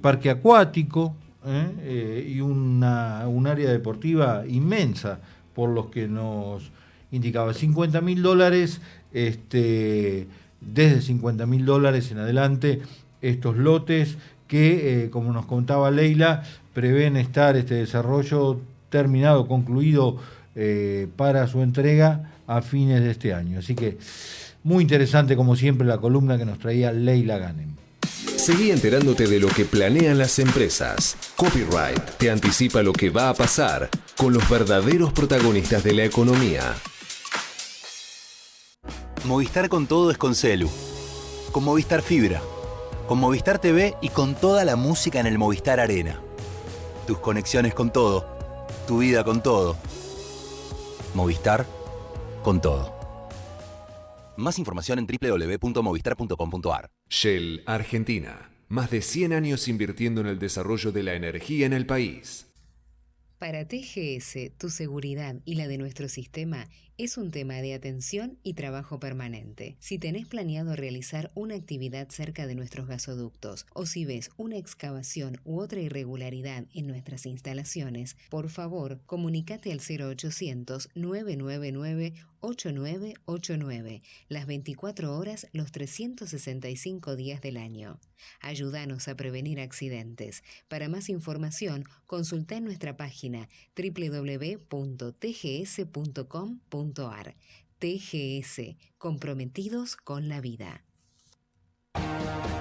parque acuático, y un área deportiva inmensa, por los que nos indicaba. $50.000, desde $50.000 en adelante, estos lotes que, como nos contaba Leila, prevén estar este desarrollo terminado, concluido, para su entrega a fines de este año. Así que muy interesante, como siempre, la columna que nos traía Leila Ganem. Seguí enterándote de lo que planean las empresas. Copyright te anticipa lo que va a pasar con los verdaderos protagonistas de la economía. Movistar con todo es con Celu. Con Movistar Fibra. Con Movistar TV y con toda la música en el Movistar Arena. Tus conexiones con todo. Tu vida con todo. Movistar con todo. Más información en www.movistar.com.ar. Shell Argentina. Más de 100 años invirtiendo en el desarrollo de la energía en el país. Para TGS, tu seguridad y la de nuestro sistema es un tema de atención y trabajo permanente. Si tenés planeado realizar una actividad cerca de nuestros gasoductos o si ves una excavación u otra irregularidad en nuestras instalaciones, por favor, comunícate al 0800-999-8989, las 24 horas, los 365 días del año. Ayúdanos a prevenir accidentes. Para más información, consulta en nuestra página www.tgs.com.ar. TGS, comprometidos con la vida.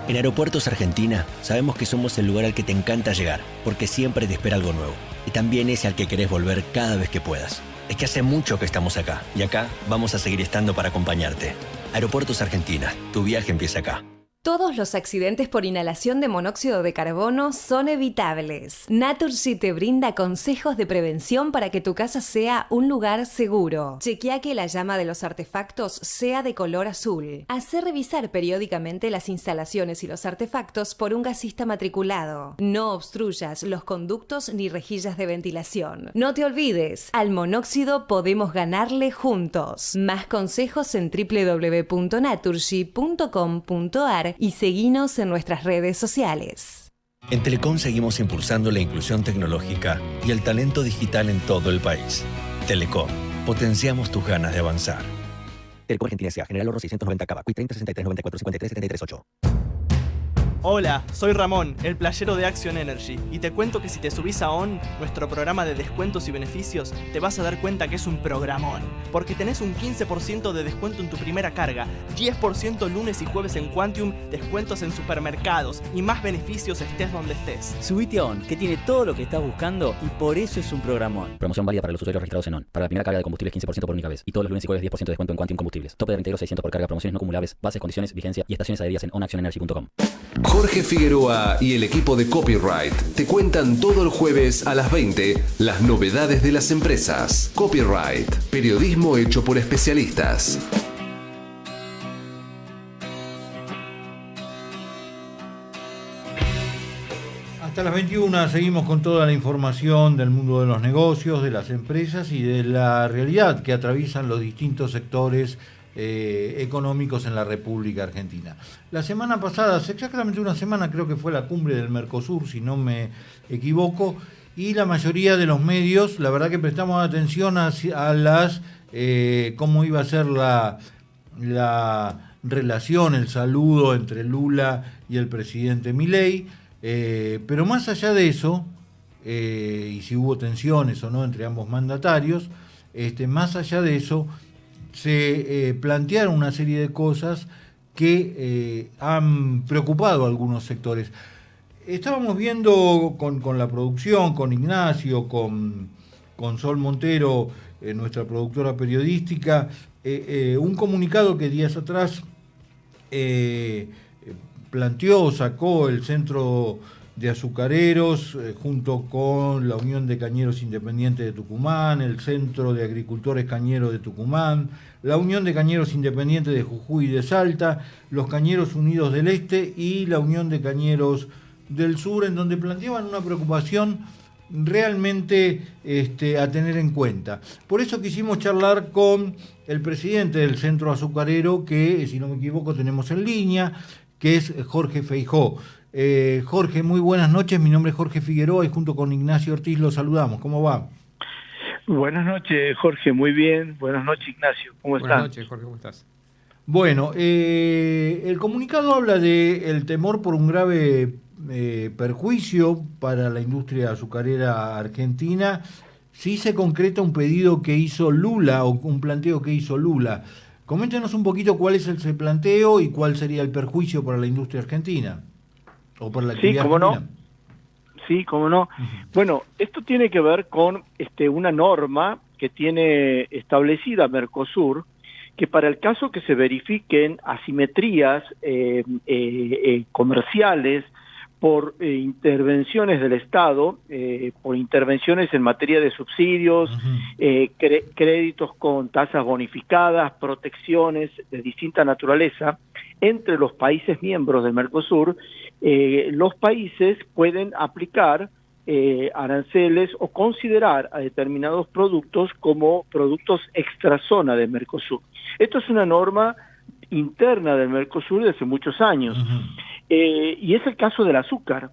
En Aeropuertos Argentina sabemos que somos el lugar al que te encanta llegar, porque siempre te espera algo nuevo. Y también ese al que querés volver cada vez que puedas. Es que hace mucho que estamos acá, y acá vamos a seguir estando para acompañarte. Aeropuertos Argentina, tu viaje empieza acá. Todos los accidentes por inhalación de monóxido de carbono son evitables. Naturgy te brinda consejos de prevención para que tu casa sea un lugar seguro. Chequea que la llama de los artefactos sea de color azul. Hacé revisar periódicamente las instalaciones y los artefactos por un gasista matriculado. No obstruyas los conductos ni rejillas de ventilación. No te olvides, al monóxido podemos ganarle juntos. Más consejos en www.naturgy.com.ar y seguinos en nuestras redes sociales. En Telecom seguimos impulsando la inclusión tecnológica y el talento digital en todo el país. Telecom, potenciamos tus ganas de avanzar. Telecom Argentina S.A. General Oro 690 Cava, Quick 30 63 94 53 73 8. Hola, soy Ramón, el playero de Action Energy, y te cuento que si te subís a ON, nuestro programa de descuentos y beneficios, te vas a dar cuenta que es un programón, porque tenés un 15% de descuento en tu primera carga, 10% lunes y jueves en Quantium, descuentos en supermercados y más beneficios estés donde estés. Subite a ON, que tiene todo lo que estás buscando y por eso es un programón. Promoción válida para los usuarios registrados en ON. Para la primera carga de combustible 15% por única vez, y todos los lunes y jueves 10% de descuento en Quantium Combustibles. Tope de reintegro 600 por carga, promociones no acumulables, bases, condiciones, vigencia y estaciones adheridas en onactionenergy.com. Jorge Figueroa y el equipo de Copyright te cuentan todo el jueves a las 20 las novedades de las empresas. Copyright, periodismo hecho por especialistas. Hasta las 21 seguimos con toda la información del mundo de los negocios, de las empresas y de la realidad que atraviesan los distintos sectores económicos en la República Argentina. La semana pasada, hace exactamente una semana, creo que fue la cumbre del Mercosur, si no me equivoco, y la mayoría de los medios, la verdad que prestamos atención a las cómo iba a ser la relación, el saludo entre Lula y el presidente Milei, pero más allá de eso, y si hubo tensiones o no entre ambos mandatarios, más allá de eso, se plantearon una serie de cosas que han preocupado a algunos sectores. Estábamos viendo con la producción, con Ignacio, con Sol Montero, nuestra productora periodística, un comunicado que días atrás sacó el Centro de Azucareros, junto con la Unión de Cañeros Independientes de Tucumán, el Centro de Agricultores Cañeros de Tucumán, la Unión de Cañeros Independientes de Jujuy y de Salta, los Cañeros Unidos del Este y la Unión de Cañeros del Sur, en donde planteaban una preocupación realmente a tener en cuenta. Por eso quisimos charlar con el presidente del Centro Azucarero, que, si no me equivoco, tenemos en línea, que es Jorge Feijó. Jorge, muy buenas noches. Mi nombre es Jorge Figueroa y junto con Ignacio Ortiz los saludamos. ¿Cómo va? Buenas noches, Jorge. Muy bien. Buenas noches, Ignacio. ¿Cómo estás? Buenas noches, Jorge. ¿Cómo estás? Bueno, el comunicado habla del temor por un grave perjuicio para la industria azucarera argentina si se concreta un pedido que hizo Lula o un planteo que hizo Lula. Coméntenos un poquito cuál es ese planteo y cuál sería el perjuicio para la industria argentina o para la actividad argentina. Sí, cómo no. Bueno, esto tiene que ver con una norma que tiene establecida Mercosur, que para el caso que se verifiquen asimetrías comerciales por intervenciones del Estado, por intervenciones en materia de subsidios, créditos con tasas bonificadas, protecciones de distinta naturaleza, entre los países miembros del Mercosur, los países pueden aplicar aranceles o considerar a determinados productos como productos extrazona de Mercosur. Esto es una norma interna del Mercosur desde hace muchos años. Y es el caso del azúcar,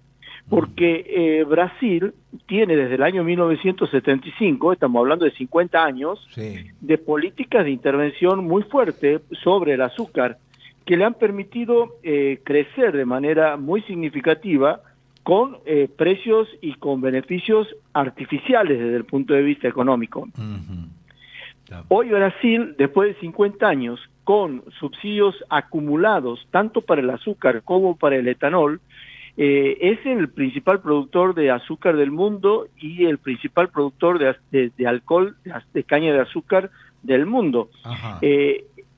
porque Brasil tiene desde el año 1975, estamos hablando de 50 años, de políticas de intervención muy fuerte sobre el azúcar, que le han permitido crecer de manera muy significativa con precios y con beneficios artificiales desde el punto de vista económico. Hoy Brasil, después de 50 años, con subsidios acumulados tanto para el azúcar como para el etanol, es el principal productor de azúcar del mundo y el principal productor de alcohol, de caña de azúcar del mundo.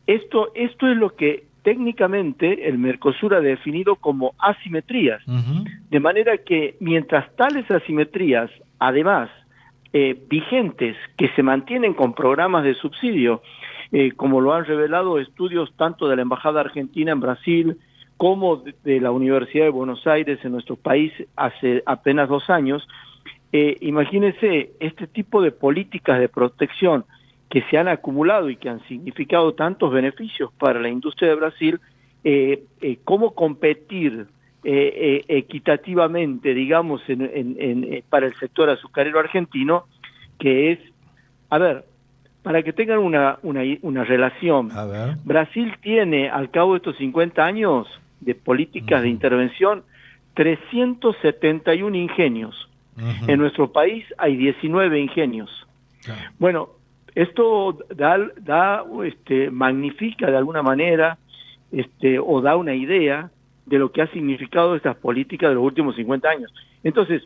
Esto es lo que técnicamente el Mercosur ha definido como asimetrías, de manera que mientras tales asimetrías, además, vigentes, que se mantienen con programas de subsidio, como lo han revelado estudios tanto de la Embajada Argentina en Brasil como de la Universidad de Buenos Aires en nuestro país hace apenas 2 años, imagínense este tipo de políticas de protección que se han acumulado y que han significado tantos beneficios para la industria de Brasil, cómo competir equitativamente, digamos, para el sector azucarero argentino, que es, para que tengan una relación, Brasil tiene, al cabo de estos 50 años de políticas de intervención, 371 ingenios. En nuestro país hay 19 ingenios. Bueno, esto magnifica de alguna manera o da una idea de lo que ha significado estas políticas de los últimos 50 años. Entonces,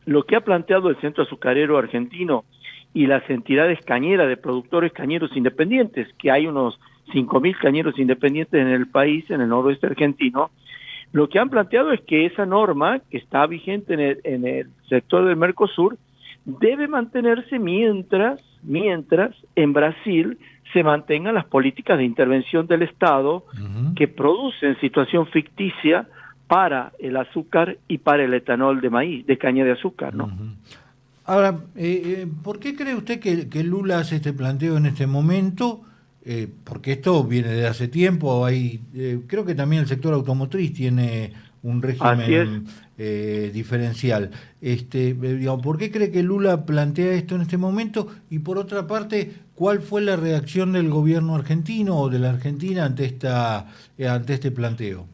lo que ha planteado el Centro Azucarero Argentino y las entidades cañeras de productores cañeros independientes, que hay unos 5.000 cañeros independientes en el país, en el noroeste argentino, lo que han planteado es que esa norma, que está vigente en el sector del Mercosur, debe mantenerse mientras en Brasil se mantengan las políticas de intervención del Estado que producen situación ficticia para el azúcar y para el etanol de maíz, de caña de azúcar, ¿no? Ahora, ¿por qué cree usted que Lula hace este planteo en este momento? Porque esto viene de hace tiempo, creo que también el sector automotriz tiene régimen diferencial. Digamos, ¿por qué cree que Lula plantea esto en este momento? Y por otra parte, ¿cuál fue la reacción del gobierno argentino o de la Argentina ante este planteo?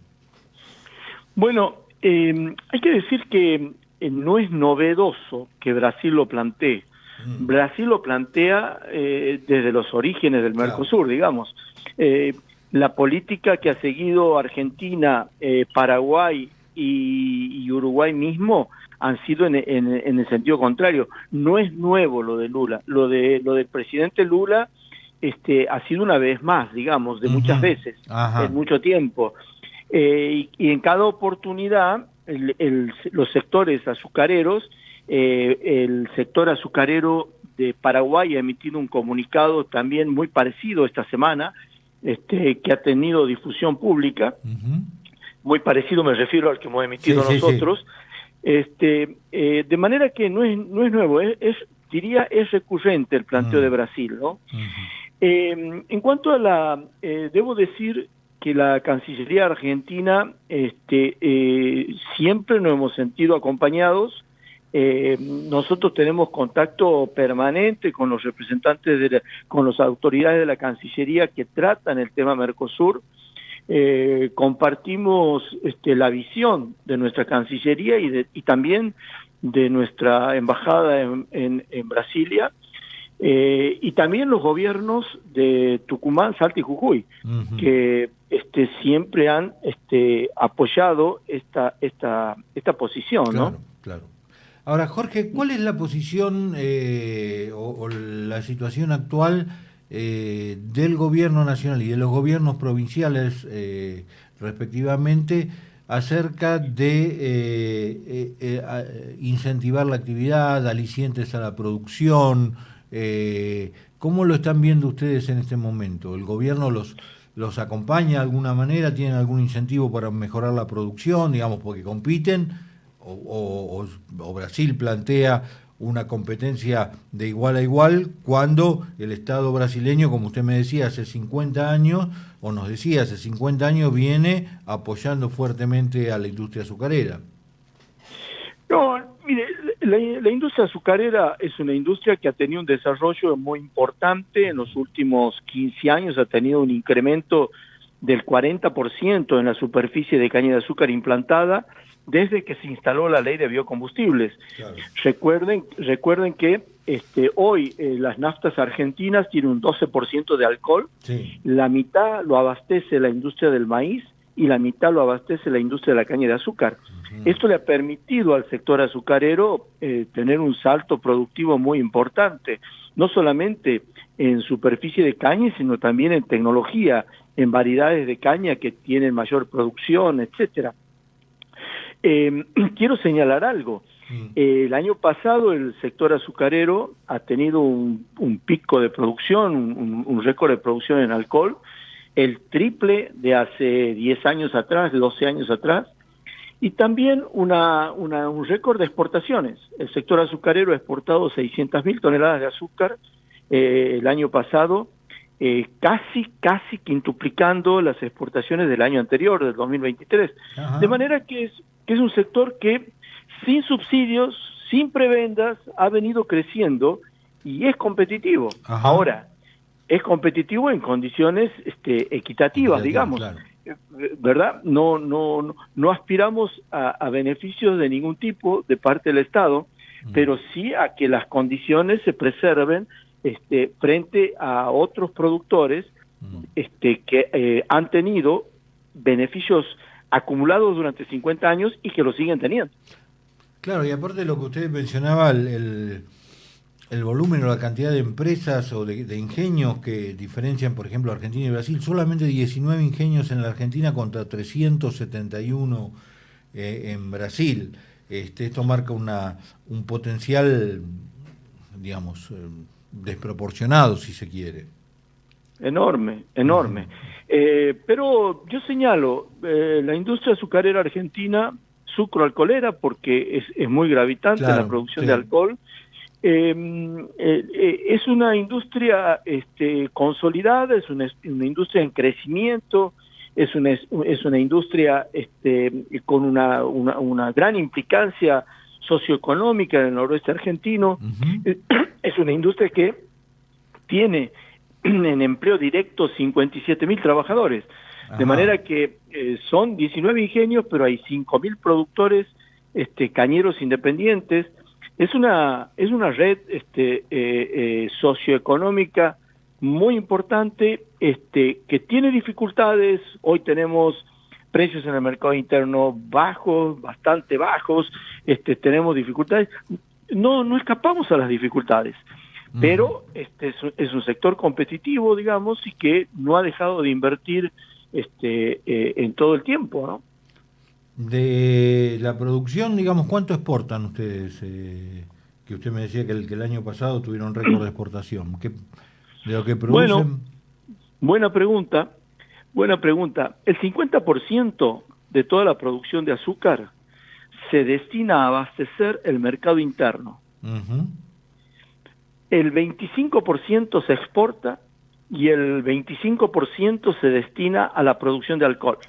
Bueno, hay que decir que no es novedoso que Brasil lo plantee. Brasil lo plantea desde los orígenes del Mercosur, digamos. La política que ha seguido Argentina, Paraguay y Uruguay mismo han sido en el sentido contrario. No es nuevo lo de Lula. Lo del presidente Lula ha sido una vez más, digamos, de muchas veces, en mucho tiempo. Y en cada oportunidad, los sectores azucareros, el sector azucarero de Paraguay ha emitido un comunicado también muy parecido esta semana, que ha tenido difusión pública, muy parecido me refiero al que hemos emitido nosotros, de manera que no es nuevo, diría es recurrente el planteo de Brasil, ¿no? En cuanto a debo decir que la Cancillería Argentina siempre nos hemos sentido acompañados. Nosotros tenemos contacto permanente con los representantes con las autoridades de la Cancillería que tratan el tema Mercosur. Compartimos la visión de nuestra Cancillería y también de nuestra embajada en Brasilia, y también los gobiernos de Tucumán, Salta y Jujuy, que siempre han apoyado esta posición, claro, ¿no? Claro. Ahora, Jorge, ¿cuál es la posición o la situación actual del gobierno nacional y de los gobiernos provinciales, respectivamente, acerca de incentivar la actividad, alicientes a la producción? ¿Cómo lo están viendo ustedes en este momento? ¿El gobierno los acompaña de alguna manera? ¿Tienen algún incentivo para mejorar la producción, digamos, porque compiten? ¿O Brasil plantea una competencia de igual a igual cuando el Estado brasileño, como usted me decía, hace 50 años, o nos decía, hace 50 años viene apoyando fuertemente a la industria azucarera? No, mire, la industria azucarera es una industria que ha tenido un desarrollo muy importante. En los últimos 15 años ha tenido un incremento del 40% en la superficie de caña de azúcar implantada desde que se instaló la ley de biocombustibles. Claro. Recuerden que hoy las naftas argentinas tienen un 12% de alcohol, la mitad lo abastece la industria del maíz y la mitad lo abastece la industria de la caña de azúcar. Esto le ha permitido al sector azucarero tener un salto productivo muy importante, no solamente en superficie de caña, sino también en tecnología, en variedades de caña que tienen mayor producción, etcétera. Quiero señalar algo. El año pasado el sector azucarero ha tenido un pico de producción, un récord de producción en alcohol, el triple de hace 10 años atrás, 12 años atrás, y también un récord de exportaciones. El sector azucarero ha exportado 600.000 toneladas de azúcar el año pasado, casi quintuplicando las exportaciones del año anterior, del 2023. Ajá. De manera que es un sector que sin subsidios, sin prebendas, ha venido creciendo y es competitivo. Ajá. Ahora, es competitivo en condiciones equitativas, digamos. Claro. ¿Verdad? No aspiramos a beneficios de ningún tipo de parte del Estado, pero sí a que las condiciones se preserven frente a otros productores que han tenido beneficios acumulados durante 50 años y que lo siguen teniendo. Claro, y aparte de lo que usted mencionaba, el volumen o la cantidad de empresas o de ingenios que diferencian, por ejemplo, Argentina y Brasil, solamente 19 ingenios en la Argentina contra 371 en Brasil. Esto marca un potencial, digamos, desproporcionado, si se quiere. Enorme. Pero yo señalo, la industria azucarera argentina, sucroalcoholera, porque es muy gravitante en la producción de alcohol, es una industria consolidada, es una industria en crecimiento, es una industria con una gran implicancia socioeconómica en el noroeste argentino. Es una industria que tiene en empleo directo 57.000 trabajadores. De manera que son 19 ingenios, pero hay 5.000 productores cañeros independientes. Es una red socioeconómica muy importante, que tiene dificultades. Hoy tenemos precios en el mercado interno bajos, bastante bajos, tenemos dificultades. No escapamos a las dificultades, pero es un sector competitivo, digamos, y que no ha dejado de invertir en todo el tiempo, ¿no? De la producción, digamos, ¿cuánto exportan ustedes? Que usted me decía que el año pasado tuvieron récord de exportación. ¿De lo que producen? Bueno, buena pregunta. El 50% de toda la producción de azúcar se destina a abastecer el mercado interno. El 25% se exporta y el 25% se destina a la producción de alcohol.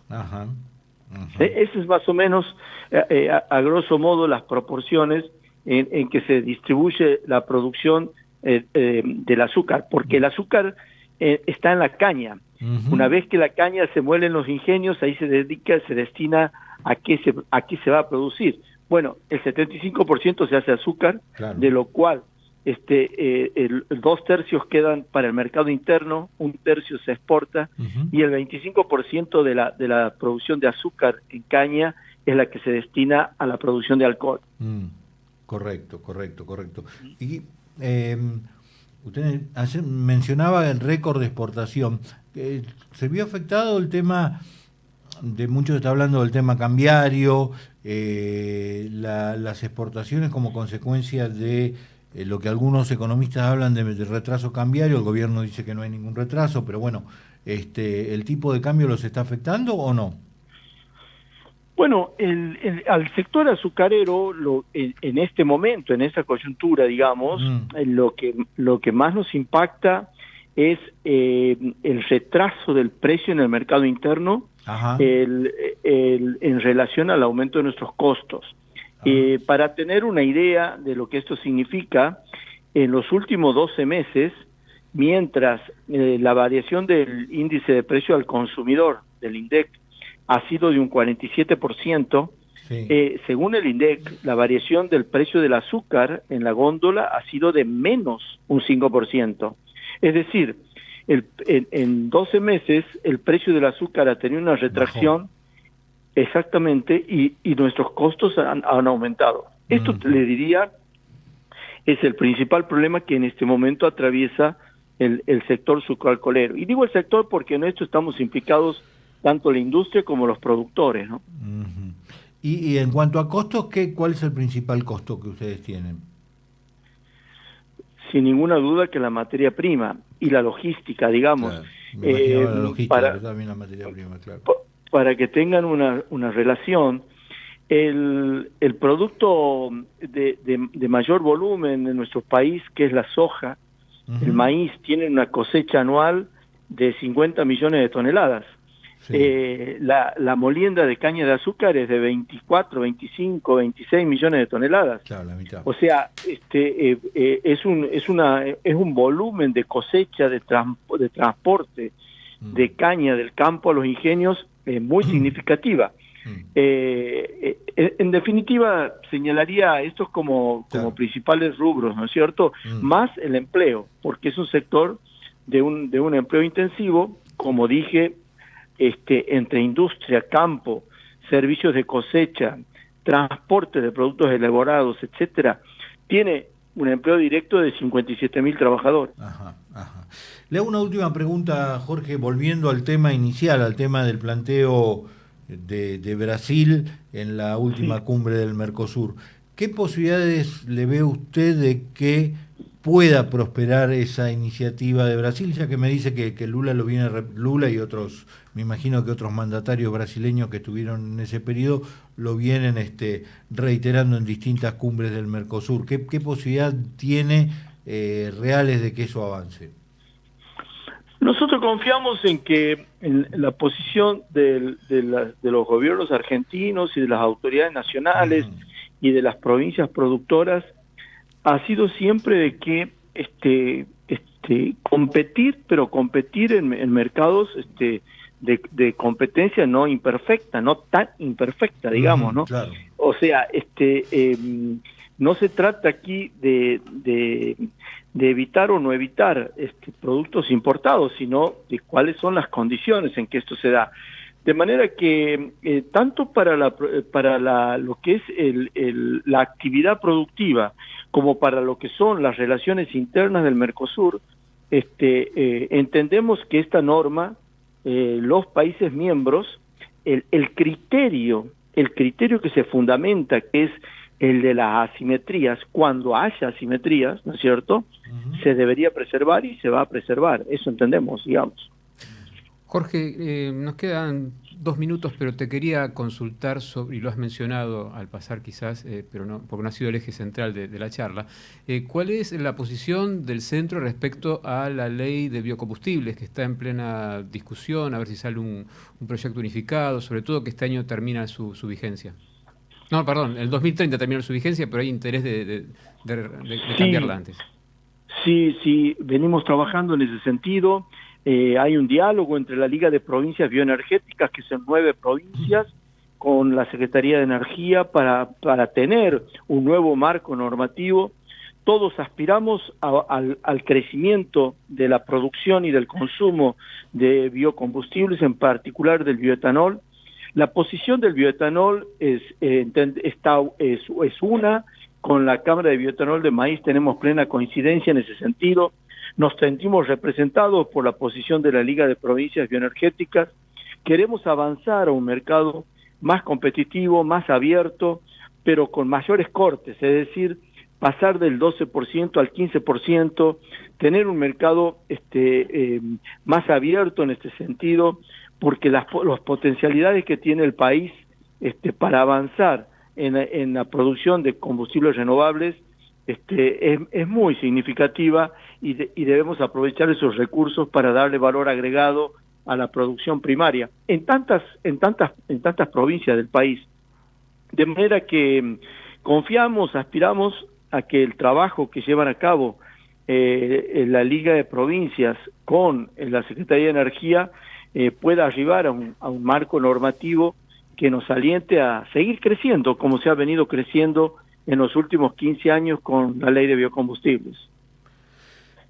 Ese es más o menos, a grosso modo, las proporciones en que se distribuye la producción del azúcar, porque el azúcar está en la caña. Una vez que la caña se muele en los ingenios, ahí se destina a qué se va a producir. Bueno, el 75% se hace azúcar, de lo cual 2/3 quedan para el mercado interno, 1/3 se exporta, y el 25% de la producción de azúcar en caña es la que se destina a la producción de alcohol. Correcto. Y usted mencionaba el récord de exportación. ¿Se vio afectado el tema de muchos está hablando del tema cambiario, las exportaciones como consecuencia de lo que algunos economistas hablan de retraso cambiario? El gobierno dice que no hay ningún retraso, pero bueno, ¿el tipo de cambio los está afectando o no? Bueno, al sector azucarero en este momento, en esta coyuntura, digamos, lo que más nos impacta es el retraso del precio en el mercado interno en relación al aumento de nuestros costos. Para tener una idea de lo que esto significa, en los últimos 12 meses, mientras la variación del índice de precio al consumidor, del INDEC, ha sido de un 47%, según el INDEC, la variación del precio del azúcar en la góndola ha sido de menos un 5%. Es decir, en 12 meses el precio del azúcar ha tenido una retracción. Exactamente, y nuestros costos han aumentado. Esto le diría es el principal problema que en este momento atraviesa el sector sucroalcoholero. Y digo el sector porque en esto estamos implicados tanto la industria como los productores, ¿no? Y en cuanto a costos, ¿cuál es el principal costo que ustedes tienen? Sin ninguna duda que la materia prima y la logística, digamos. La logística, pero también la materia prima, claro. Para que tengan una relación, el producto de mayor volumen en nuestro país, que es la soja, el maíz, tiene una cosecha anual de 50 millones de toneladas. La molienda de caña de azúcar es de 24, 25, 26 millones de toneladas. Claro, la mitad. O sea, es un volumen de cosecha, de transporte de caña del campo a los ingenios muy significativa. En definitiva, señalaría estos como principales rubros, ¿no es cierto? Más el empleo, porque es un sector de un empleo intensivo, como dije, entre industria, campo, servicios de cosecha, transporte de productos elaborados, etcétera, tiene un empleo directo de 57.000 trabajadores. Le hago una última pregunta, Jorge, volviendo al tema inicial, al tema del planteo de Brasil en la última cumbre del Mercosur. ¿Qué posibilidades le ve usted de que pueda prosperar esa iniciativa de Brasil, ya que me dice que Lula y otros, me imagino que otros mandatarios brasileños que estuvieron en ese periodo lo vienen reiterando en distintas cumbres del Mercosur? ¿Qué posibilidad tiene reales de que eso avance? Nosotros confiamos en que en la posición de los gobiernos argentinos y de las autoridades nacionales y de las provincias productoras ha sido siempre de que competir, pero competir en mercados de competencia no imperfecta, no tan imperfecta, digamos, ¿no? Claro. O sea, no se trata aquí de evitar o no evitar productos importados, sino de cuáles son las condiciones en que esto se da. De manera que tanto para lo que es la actividad productiva como para lo que son las relaciones internas del Mercosur, entendemos que esta norma, los países miembros, el criterio que se fundamenta, que es el de las asimetrías, cuando haya asimetrías, ¿no es cierto?, se debería preservar y se va a preservar. Eso entendemos, digamos. Jorge, nos quedan 2 minutos, pero te quería consultar sobre, y lo has mencionado al pasar quizás, pero no, porque no ha sido el eje central de la charla, ¿cuál es la posición del centro respecto a la ley de biocombustibles, que está en plena discusión, a ver si sale un proyecto unificado, sobre todo que este año termina su vigencia? No, perdón, el 2030 termina su vigencia, pero hay interés de cambiarla antes. Sí, venimos trabajando en ese sentido. Hay un diálogo entre la Liga de Provincias Bioenergéticas, que son 9 provincias, con la Secretaría de Energía para tener un nuevo marco normativo. Todos aspiramos al crecimiento de la producción y del consumo de biocombustibles, en particular del bioetanol. La posición del bioetanol es una. Con la Cámara de Bioetanol de Maíz tenemos plena coincidencia en ese sentido. Nos sentimos representados por la posición de la Liga de Provincias Bioenergéticas. Queremos avanzar a un mercado más competitivo, más abierto, pero con mayores cortes, es decir, pasar del 12% al 15%, tener un mercado más abierto en este sentido, porque las potencialidades que tiene el país para avanzar en la producción de combustibles renovables es muy significativa y debemos aprovechar esos recursos para darle valor agregado a la producción primaria en tantas provincias del país. De manera que confiamos, aspiramos a que el trabajo que llevan a cabo en la Liga de Provincias con la Secretaría de Energía pueda arribar a un marco normativo que nos aliente a seguir creciendo como se ha venido creciendo en los últimos 15 años con la ley de biocombustibles.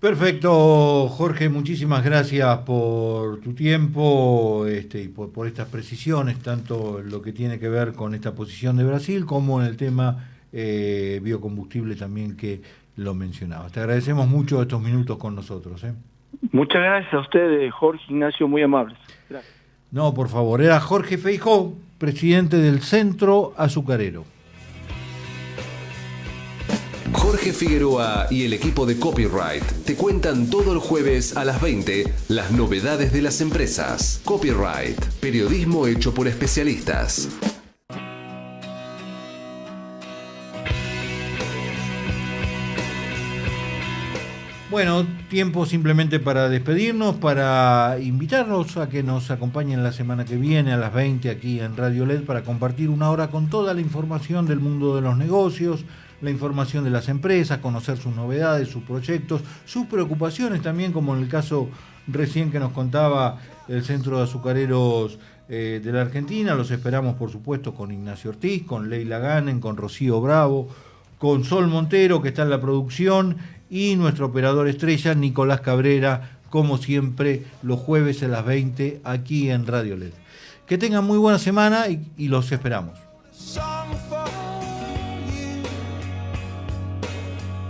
Perfecto, Jorge, muchísimas gracias por tu tiempo y por estas precisiones, tanto en lo que tiene que ver con esta posición de Brasil como en el tema biocombustible también que lo mencionabas. Te agradecemos mucho estos minutos con nosotros. Muchas gracias a ustedes, Jorge, Ignacio, muy amables. Gracias. No, por favor, era Jorge Feijó, presidente del Centro Azucarero. Jorge Figueroa y el equipo de Copyright te cuentan todo el jueves a las 20 las novedades de las empresas. Copyright, periodismo hecho por especialistas. Bueno, tiempo simplemente para despedirnos, para invitarnos a que nos acompañen la semana que viene a las 20 aquí en Radio LED para compartir una hora con toda la información del mundo de los negocios, la información de las empresas, conocer sus novedades, sus proyectos, sus preocupaciones también, como en el caso recién que nos contaba el Centro de Azucareros de la Argentina. Los esperamos, por supuesto, con Ignacio Ortiz, con Leila Ganen, con Rocío Bravo, con Sol Montero, que está en la producción, y nuestro operador estrella, Nicolás Cabrera, como siempre, los jueves a las 20 aquí en Radio LED. Que tengan muy buena semana y los esperamos.